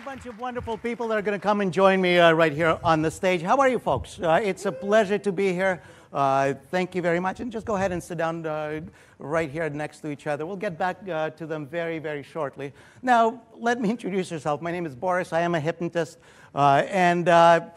a bunch of wonderful people that are going to come and join me right here on the stage. How are you, folks? It's a pleasure to be here. Thank you very much. And just go ahead and sit down right here next to each other. We'll get back to them very, very shortly. Now, let me introduce yourself. My name is Boris. I am a hypnotist. We'll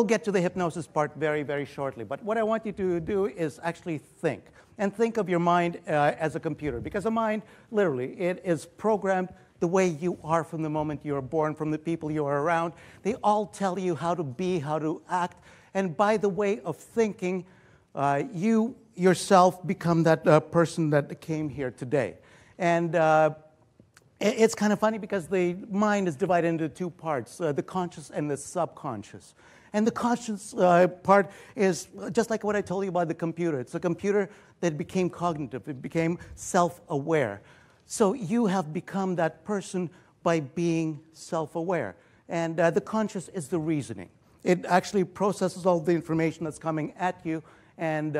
get to the hypnosis part very, very shortly. But what I want you to do is actually think. And think of your mind as a computer. Because a mind, literally, it is programmed the way you are from the moment you are born, from the people you are around. They all tell you how to be, how to act. And by the way of thinking, you yourself become that person that came here today. And it's kind of funny because the mind is divided into two parts, the conscious and the subconscious. And the conscious part is just like what I told you about the computer. It's a computer that became cognitive. It became self-aware. So you have become that person by being self-aware. And the conscious is the reasoning. It actually processes all the information that's coming at you and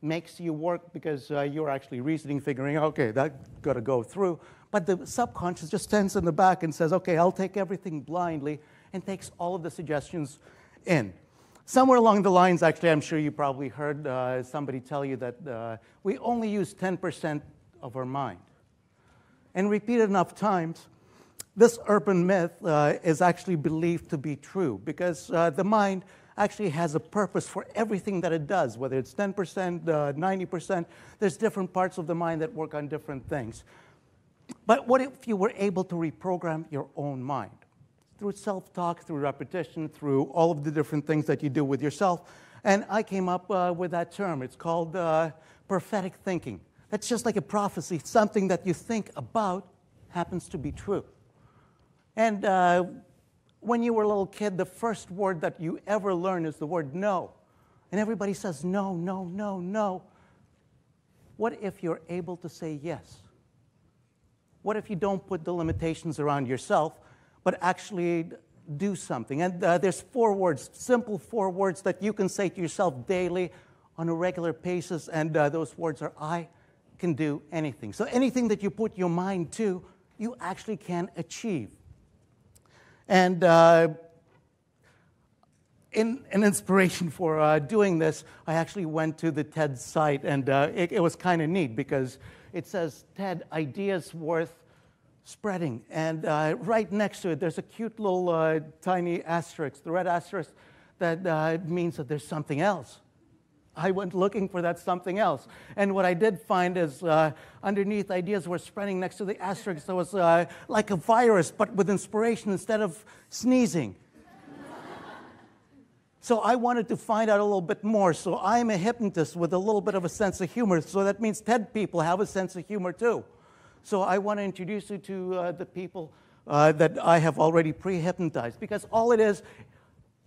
makes you work because you're actually reasoning, figuring, okay, that's got to go through. But the subconscious just stands in the back and says, okay, I'll take everything blindly, and takes all of the suggestions in. Somewhere along the lines, actually, I'm sure you probably heard somebody tell you that we only use 10% of our mind. And repeated enough times, this urban myth is actually believed to be true because the mind actually has a purpose for everything that it does, whether it's 10%, 90%. There's different parts of the mind that work on different things. But what if you were able to reprogram your own mind? Through self-talk, through repetition, through all of the different things that you do with yourself. And I came up with that term. It's called prophetic thinking. That's just like a prophecy. Something that you think about happens to be true. And when you were a little kid, the first word that you ever learn is the word no. And everybody says no, no, no, no. What if you're able to say yes? What if you don't put the limitations around yourself, but actually do something? And there's 4 words, simple 4 words that you can say to yourself daily on a regular basis, and those words are, I can do anything. So anything that you put your mind to, you actually can achieve. And in an inspiration for doing this, I actually went to the TED site, and it was kind of neat because it says, TED, ideas worth spreading. And right next to it, there's a cute little tiny asterisk, the red asterisk, that means that there's something else. I went looking for that something else. And what I did find is underneath ideas were spreading next to the asterisk, there was like a virus, but with inspiration instead of sneezing. So I wanted to find out a little bit more. So I'm a hypnotist with a little bit of a sense of humor. So that means TED people have a sense of humor too. So I want to introduce you to the people that I have already pre-hypnotized. Because all it is,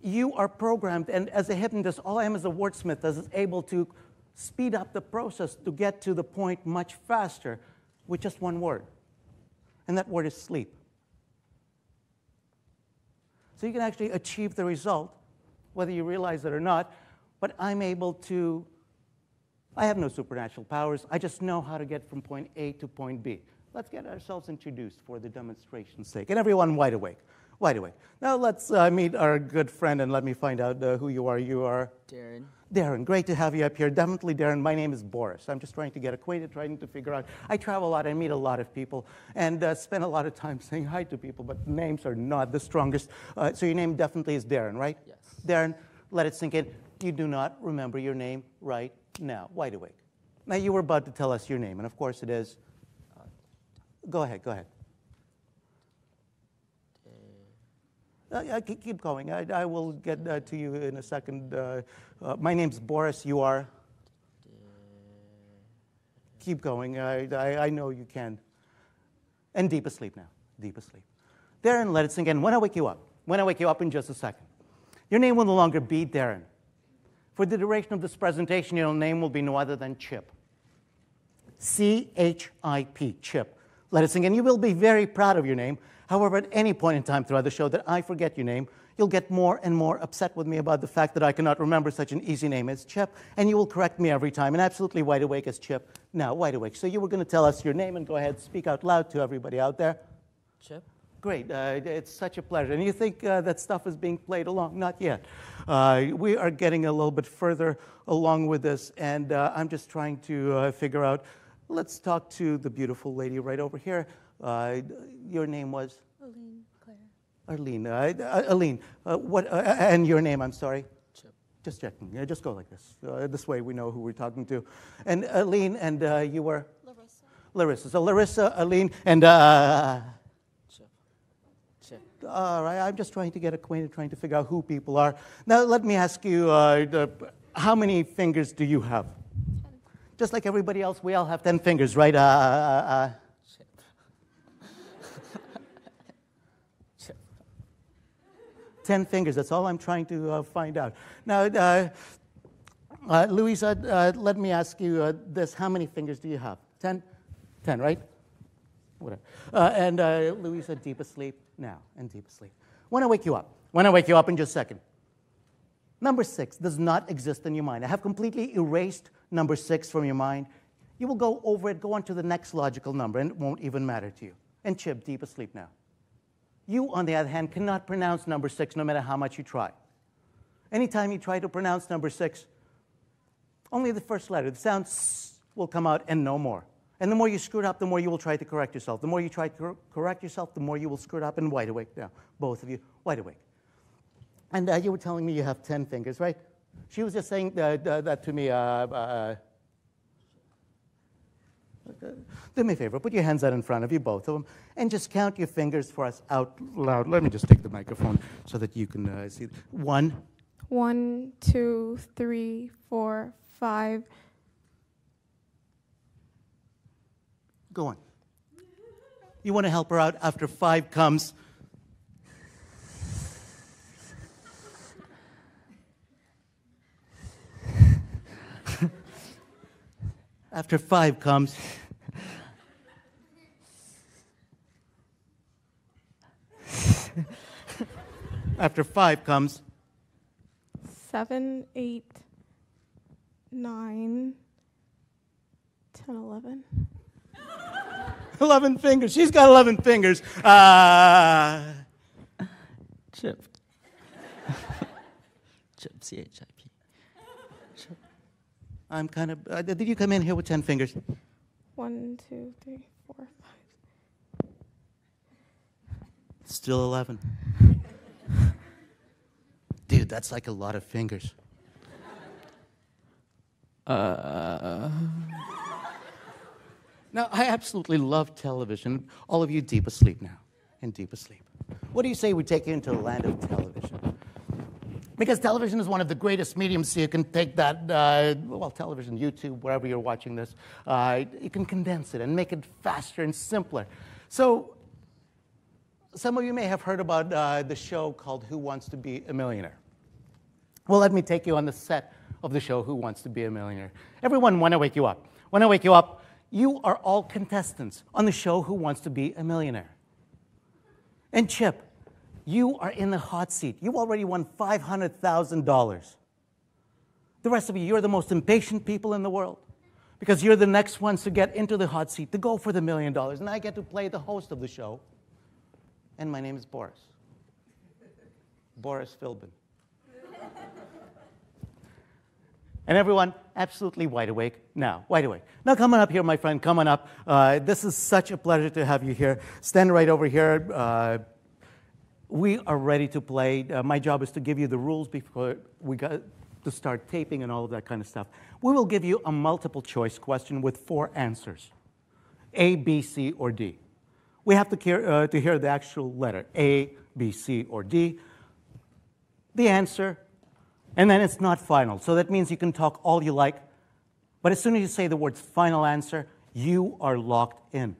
you are programmed. And as a hypnotist, all I am is a wordsmith that is able to speed up the process to get to the point much faster with just one word. And that word is sleep. So you can actually achieve the result, whether you realize it or not. But I'm able to, I have no supernatural powers. I just know how to get from point A to point B. Let's get ourselves introduced for the demonstration's sake. And everyone wide awake. Wide awake. Now let's meet our good friend and let me find out who you are. You are? Darren. Darren, great to have you up here. Definitely, Darren. My name is Boris. I'm just trying to get acquainted, trying to figure out. I travel a lot, I meet a lot of people, and spend a lot of time saying hi to people, but names are not the strongest. So your name definitely is Darren, right? Yes. Darren, let it sink in. You do not remember your name right now. Wide awake. Now you were about to tell us your name, and of course it is. Go ahead, go ahead. Keep going. I will get to you in a second. My name's Boris. You are? Keep going. I know you can. And deep asleep now. Deep asleep. Darren, let it sink in. When I wake you up. When I wake you up in just a second. Your name will no longer be Darren. For the duration of this presentation, your name will be no other than Chip. C-H-I-P, Chip. Let it sink in. You will be very proud of your name. However, at any point in time throughout the show that I forget your name, you'll get more and more upset with me about the fact that I cannot remember such an easy name as Chip, and you will correct me every time, and absolutely wide awake as Chip. Now, wide awake. So you were going to tell us your name, and go ahead, speak out loud to everybody out there. Chip. Great. It's such a pleasure. And you think that stuff is being played along? Not yet. We are getting a little bit further along with this, and I'm just trying to figure out. Let's talk to the beautiful lady right over here. Your name was? Aline Claire. Arlene. Aline, and your name, I'm sorry? Chip. Just checking. Yeah, just go like this. This way we know who we're talking to. And Aline, and you were? Larissa. Larissa. So Larissa, Aline, and... Chip. All right, I'm just trying to get acquainted, trying to figure out who people are. Now, let me ask you, how many fingers do you have? 10. Just like everybody else, we all have 10 fingers, right? Chip. Chip. 10 fingers, that's all I'm trying to find out. Now, Louisa, let me ask you this. How many fingers do you have? 10? 10, right? Whatever. And Louisa, deep asleep now, and deep asleep. When I wake you up in just a second. Number 6 does not exist in your mind. I have completely erased number 6 from your mind. You will go over it, go on to the next logical number, and it won't even matter to you. And Chip, deep asleep now. You, on the other hand, cannot pronounce number 6 no matter how much you try. Anytime you try to pronounce number 6, only the first letter, the sound S, will come out and no more. And the more you screw it up, the more you will try to correct yourself. The more you try to correct yourself, the more you will screw it up, and wide awake now. Both of you, wide awake. And you were telling me you have 10 fingers, right? She was just saying that to me. Do me a favor, put your hands out in front of you, both of them, and just count your fingers for us out loud. Let me just take the microphone so that you can see. 1. 1, 2, 3, 4, 5. Go on. You want to help her out? After 5 comes. After 5 comes. After 5 comes. 7, 8, 9, 10, 11. 11 fingers. She's got 11 fingers. Chip. Chip, C-H-I-P. Chip. I'm kind of... did you come in here with 10 fingers? 1, 2, 3, 4, 5. Still 11. Dude, that's like a lot of fingers. Now, I absolutely love television. All of you deep asleep now, and deep asleep. What do you say we take you into the land of television? Because television is one of the greatest mediums, so you can take that, well, television, YouTube, wherever you're watching this, you can condense it and make it faster and simpler. So, some of you may have heard about the show called Who Wants to Be a Millionaire? Well, let me take you on the set of the show Who Wants to Be a Millionaire. Everyone, when I wake you up, you are all contestants on the show Who Wants to Be a Millionaire. And Chip, you are in the hot seat. You already won $500,000. The rest of you, you're the most impatient people in the world because you're the next ones to get into the hot seat, to go for the $1 million. And I get to play the host of the show. And my name is Boris. Boris Philbin. And everyone, absolutely wide awake now, wide awake. Now, come on up here, my friend, come on up. This is such a pleasure to have you here. Stand right over here. We are ready to play. My job is to give you the rules before we got to start taping and all of that kind of stuff. We will give you a multiple choice question with 4 answers, A, B, C, or D. We have to hear the actual letter, A, B, C, or D, the answer, and then it's not final. So that means you can talk all you like, but as soon as you say the words final answer, you are locked in.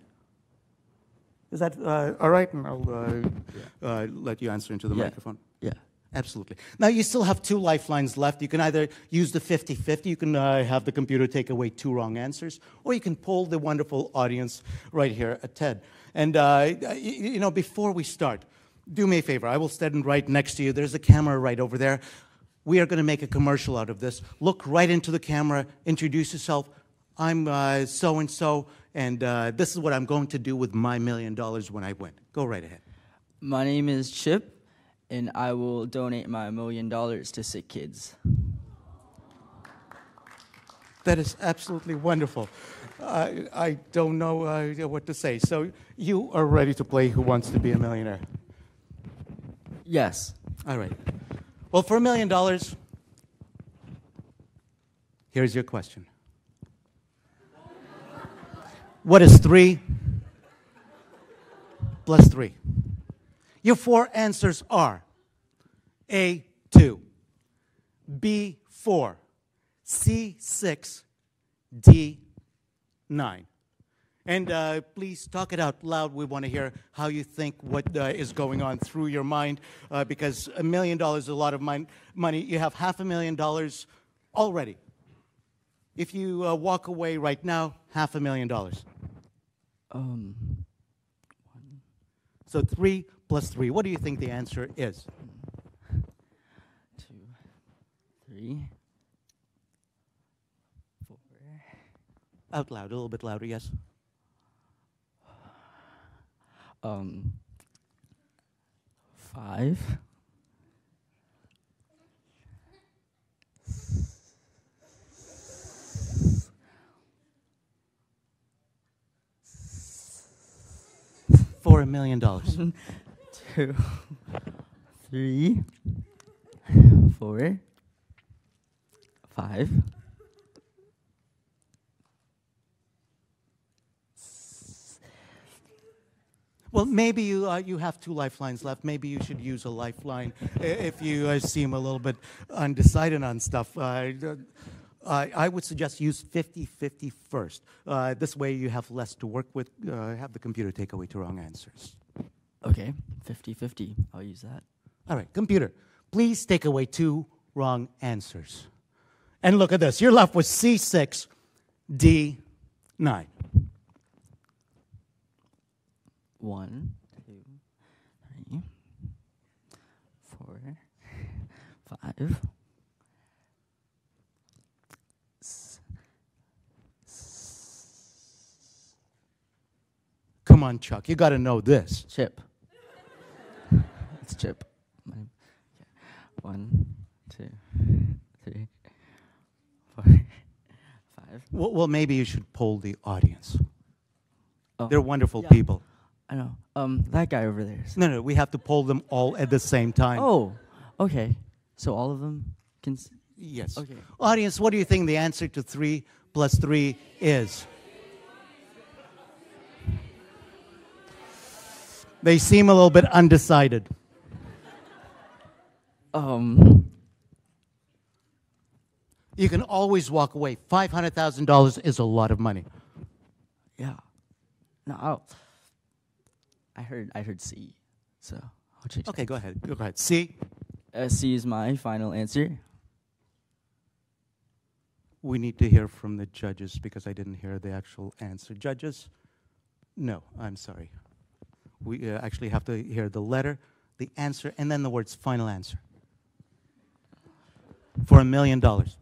Is that all right? And I'll let you answer into the microphone. Yeah. Absolutely. Now, you still have 2 lifelines left. You can either use the 50-50, you can have the computer take away 2 wrong answers, or you can poll the wonderful audience right here at TED. And, you know, before we start, do me a favor. I will stand right next to you. There's a camera right over there. We are going to make a commercial out of this. Look right into the camera. Introduce yourself. I'm so-and-so, and this is what I'm going to do with my $1 million when I win. Go right ahead. My name is Chip, and I will donate my $1 million to sick kids. That is absolutely wonderful. I don't know what to say. So you are ready to play Who Wants to Be a Millionaire? Yes. All right. Well, for $1 million, here's your question. What is 3 plus 3? Your 4 answers are A, 2, B, 4, C, 6, D, 9. And please talk it out loud. We want to hear how you think what is going on through your mind, because $1 million is a lot of money. You have $500,000 already. If you walk away right now, $500,000. So 3 plus 3. What do you think the answer is? 2, 3, 4. Out loud, a little bit louder, yes. 5. 4 $1 million. 2, 3, 4, 5. Well, maybe you have 2 lifelines left. Maybe you should use a lifeline if you seem a little bit undecided on stuff. I would suggest use 50-50 first. This way you have less to work with. Have the computer take away 2 wrong answers. Okay, 50-50. I'll use that. All right, computer, please take away 2 wrong answers. And look at this. You're left with C6, D9. 1, 2, 3, 4, 5. Come on, Chuck. You got to know this. Chip. It's Chip. 1, 2, 3, 4, 5. Well, maybe you should poll the audience. Oh, They're wonderful yeah. people. I know. That guy over there. No, we have to poll them all at the same time. Oh, okay. So all of them can. Yes. Okay. Audience, what do you think the answer to 3 plus 3 is? They seem a little bit undecided. You can always walk away. $500,000 is a lot of money. Yeah. No, I heard C. So I'll change. Okay, go ahead. Go ahead. C. C is my final answer. We need to hear from the judges because I didn't hear the actual answer. Judges? No, I'm sorry. We actually have to hear the letter, the answer, and then the words final answer. For $1 million. 1,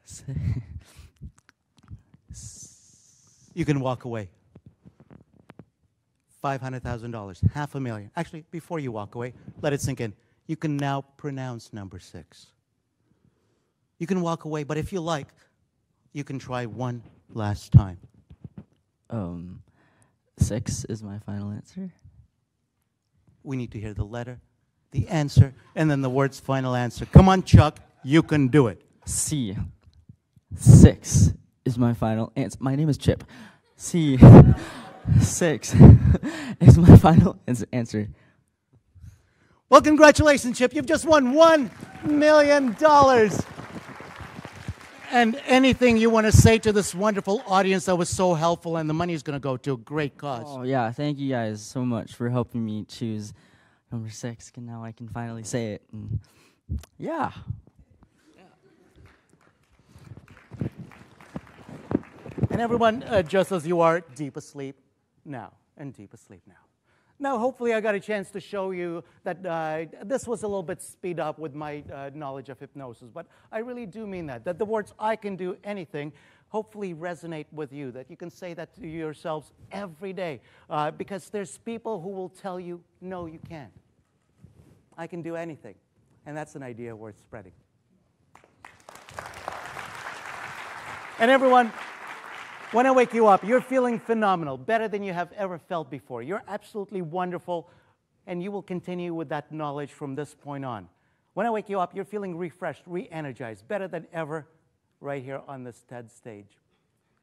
2. You can walk away. $500,000, $500,000. Actually, before you walk away, let it sink in. You can now pronounce number 6. You can walk away, but if you like, you can try one last time. 6 is my final answer. We need to hear the letter, the answer, and then the words final answer. Come on, Chuck, you can do it. C. 6 is my final answer. My name is Chip. C. 6 is my final answer. Well, congratulations, Chip. You've just won $1 million. And anything you want to say to this wonderful audience that was so helpful, and the money is going to go to a great cause. Oh, yeah. Thank you guys so much for helping me choose number 6. And now I can finally say it. And yeah. And everyone, just as you are, deep asleep now, and deep asleep now. Now, hopefully I got a chance to show you that this was a little bit speed up with my knowledge of hypnosis, but I really do mean that the words "I can do anything" hopefully resonate with you, that you can say that to yourselves every day, because there's people who will tell you, no, you can't. I can do anything, and that's an idea worth spreading. And everyone, when I wake you up, you're feeling phenomenal, better than you have ever felt before. You're absolutely wonderful, and you will continue with that knowledge from this point on. When I wake you up, you're feeling refreshed, re-energized, better than ever right here on this TED stage.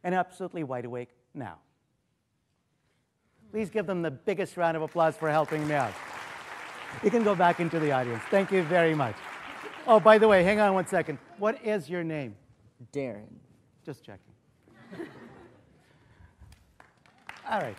And absolutely wide awake now. Please give them the biggest round of applause for helping me out. You can go back into the audience. Thank you very much. Oh, by the way, hang on one second. What is your name? Darren. Just checking. All right.